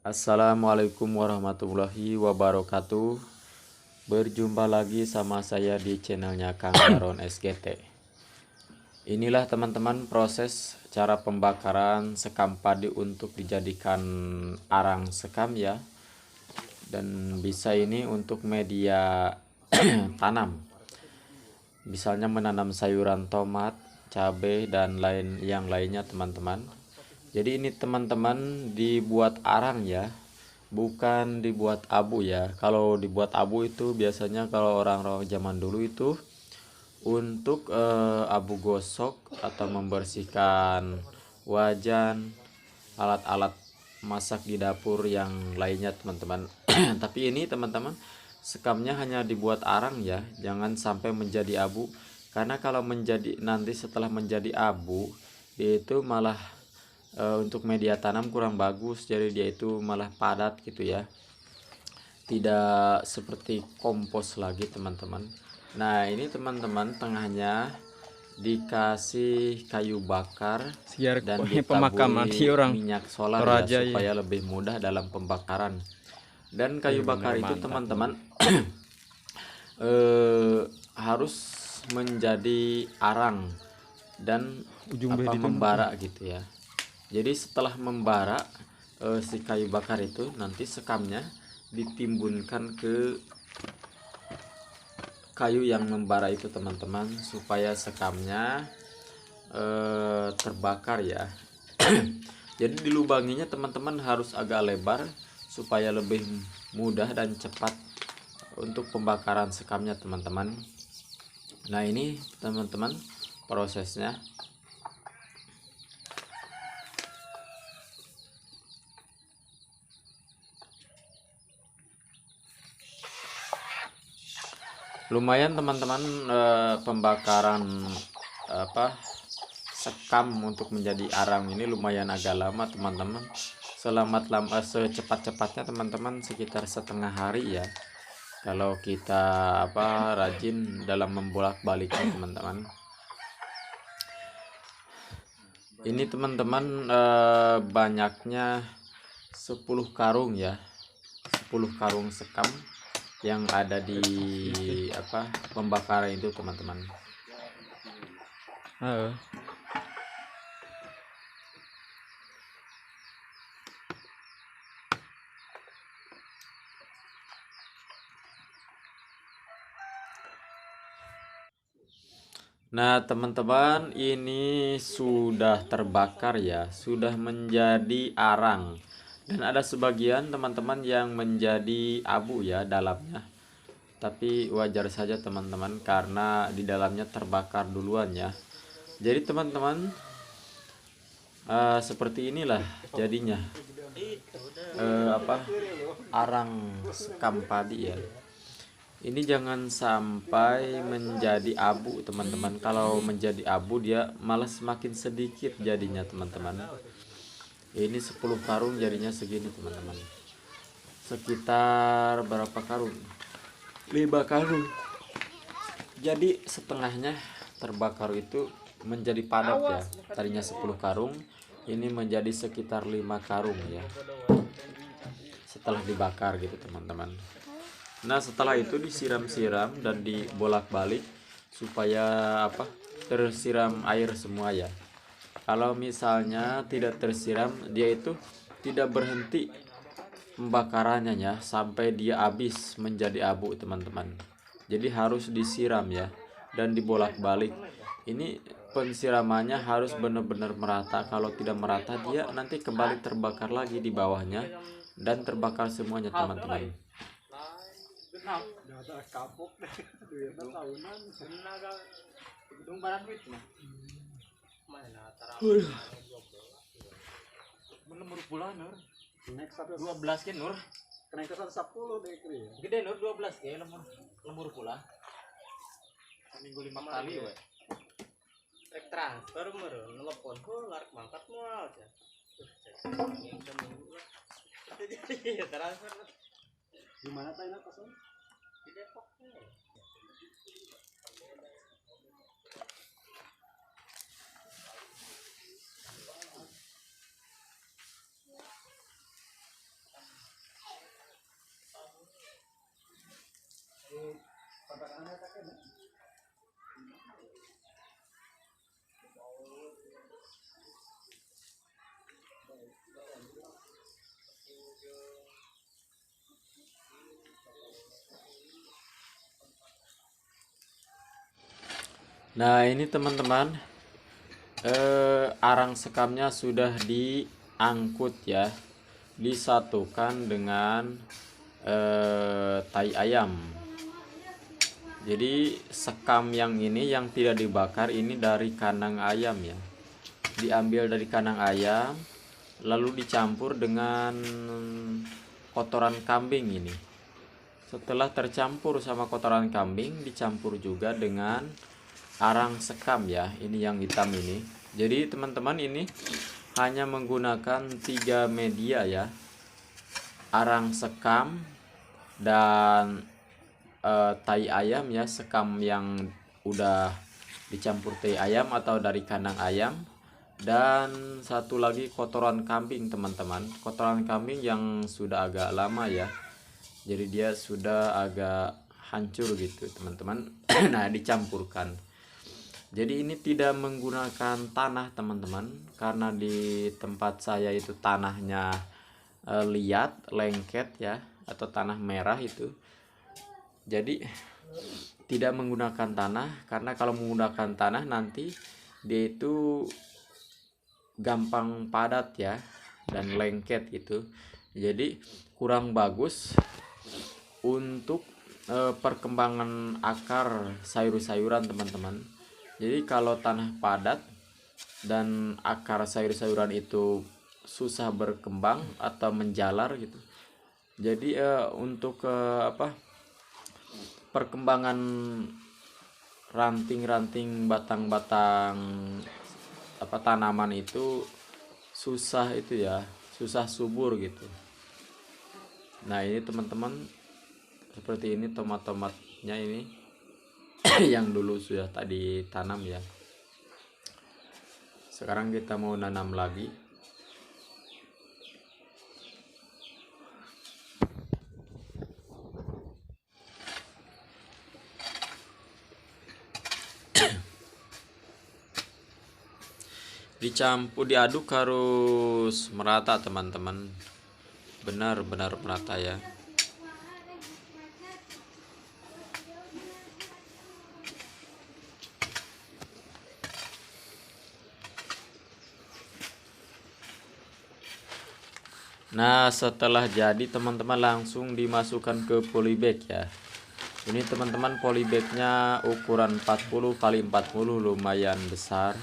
Assalamualaikum warahmatullahi wabarakatuh. Berjumpa lagi sama saya di channelnya Kang Daron SGT. Inilah teman-teman proses cara pembakaran sekam padi untuk dijadikan arang sekam ya. Dan bisa ini untuk media tanam. Misalnya menanam sayuran tomat, cabai dan yang lainnya teman-teman. Jadi ini teman-teman dibuat arang ya, bukan dibuat abu ya. Kalau dibuat abu itu biasanya kalau orang-orang zaman dulu itu untuk abu gosok atau membersihkan wajan, alat-alat masak di dapur yang lainnya teman-teman. Tapi ini teman-teman sekamnya hanya dibuat arang ya, jangan sampai menjadi abu. Karena kalau menjadi nanti setelah menjadi abu itu malah untuk media tanam kurang bagus, jadi dia itu malah padat gitu ya, tidak seperti kompos lagi teman-teman. Nah ini teman-teman tengahnya dikasih kayu bakar Siar dan pemakaman di ditaburi orang minyak solar ya Toraja ya. supaya lebih mudah dalam pembakaran. Dan kayu bakar Bener itu mantap. teman-teman harus menjadi arang dan Ujung bedi itu membara gitu ya. Jadi setelah membara si kayu bakar itu nanti sekamnya ditimbunkan ke kayu yang membara itu teman-teman supaya sekamnya terbakar ya. Jadi dilubanginya teman-teman harus agak lebar supaya lebih mudah dan cepat untuk pembakaran sekamnya teman-teman. Nah ini teman-teman prosesnya. Lumayan teman-teman pembakaran sekam untuk menjadi arang ini lumayan agak lama teman-teman. Secepat-cepatnya teman-teman sekitar setengah hari ya, kalau kita rajin dalam membolak-baliknya teman-teman. Ini teman-teman banyaknya 10 karung ya, 10 karung sekam yang ada di pembakaran itu teman-teman. Nah teman-teman ini sudah terbakar ya, sudah menjadi arang. Dan ada sebagian teman-teman yang menjadi abu ya dalamnya. Tapi wajar saja teman-teman karena di dalamnya terbakar duluan ya. Jadi teman-teman seperti inilah jadinya arang sekam padi ya. Ini jangan sampai menjadi abu teman-teman. Kalau menjadi abu dia malah semakin sedikit jadinya teman-teman. Ini 10 karung jadinya segini teman-teman. Sekitar berapa karung? 5 karung. Jadi setengahnya terbakar itu menjadi padat ya. Tadinya 10 karung, ini menjadi sekitar 5 karung ya. Setelah dibakar gitu teman-teman. Nah setelah itu disiram-siram dan dibolak-balik supaya tersiram air semua ya. Kalau misalnya tidak tersiram, dia itu tidak berhenti pembakarannya ya sampai dia habis menjadi abu teman-teman. Jadi harus disiram ya dan dibolak-balik. Ini pensiramannya harus benar-benar merata. Kalau tidak merata dia nanti kembali terbakar lagi di bawahnya dan terbakar semuanya teman-teman. Lemur pula Nur. Naik 12 kan Nur. Naik ke 10 deh kri. Gede Nur 12 ya lemur pula. Minggu 5 kali we. Trek transfer mer nelpon ho larak mangkat moal aja. Jadi transfer. Di mana tanya kosong? Di Depok. Nah, ini teman-teman, arang sekamnya sudah diangkut ya, disatukan dengan tai ayam. Jadi sekam yang ini yang tidak dibakar ini dari kandang ayam ya, diambil dari kandang ayam lalu dicampur dengan kotoran kambing ini. Setelah tercampur sama kotoran kambing, dicampur juga dengan arang sekam ya, ini yang hitam ini. Jadi teman-teman, ini hanya menggunakan 3 media ya, arang sekam dan tai ayam ya, sekam yang udah dicampur tai ayam atau dari kandang ayam, dan satu lagi kotoran kambing teman-teman, kotoran kambing yang sudah agak lama ya, jadi dia sudah agak hancur gitu teman-teman. Nah, dicampurkan. Jadi ini tidak menggunakan tanah teman-teman, karena di tempat saya itu tanahnya liat, lengket ya, atau tanah merah itu. Jadi tidak menggunakan tanah, karena kalau menggunakan tanah nanti dia itu gampang padat ya, dan lengket gitu. Jadi kurang bagus untuk perkembangan akar sayur-sayuran teman-teman. Jadi kalau tanah padat dan akar sayur-sayuran itu susah berkembang atau menjalar gitu, jadi untuk perkembangan ranting-ranting batang-batang tanaman itu susah itu ya, susah subur gitu. Nah, ini teman-teman, seperti ini tomat-tomatnya ini yang dulu sudah tadi tanam ya. Sekarang kita mau nanam lagi. Dicampur, diaduk harus merata teman-teman, benar-benar merata ya. Nah, setelah jadi teman-teman langsung dimasukkan ke polybag ya. Ini teman-teman, polybagnya ukuran 40 x 40, lumayan besar,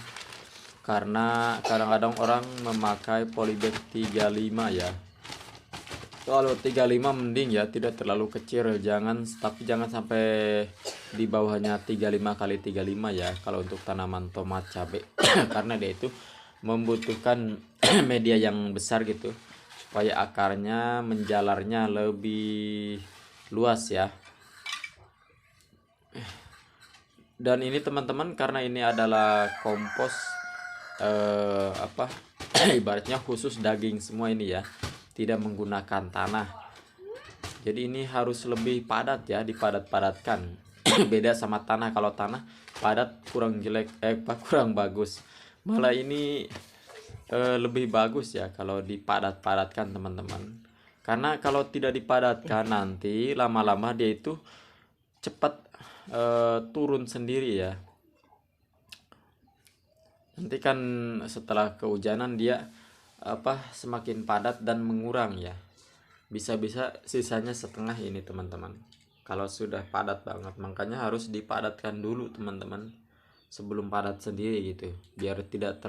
karena kadang-kadang orang memakai polybag 35 ya. Kalau 35 mending ya, tidak terlalu kecil, tapi jangan sampai di bawahnya 35 x 35 ya, kalau untuk tanaman tomat cabai. Karena dia itu membutuhkan media yang besar gitu, supaya akarnya menjalarnya lebih luas ya. Dan ini teman-teman, karena ini adalah kompos ibaratnya khusus daging semua ini ya, tidak menggunakan tanah. Jadi ini harus lebih padat ya, dipadat-padatkan. Beda sama tanah, kalau tanah padat kurang jelek, kurang bagus. Malah ini lebih bagus ya kalau dipadat-padatkan teman-teman. Karena kalau tidak dipadatkan nanti lama-lama dia itu cepat turun sendiri ya. Nanti kan setelah kehujanan dia semakin padat dan mengurang ya. Bisa-bisa sisanya setengah ini teman-teman, kalau sudah padat banget. Makanya harus dipadatkan dulu teman-teman, sebelum padat sendiri gitu, biar tidak terlalu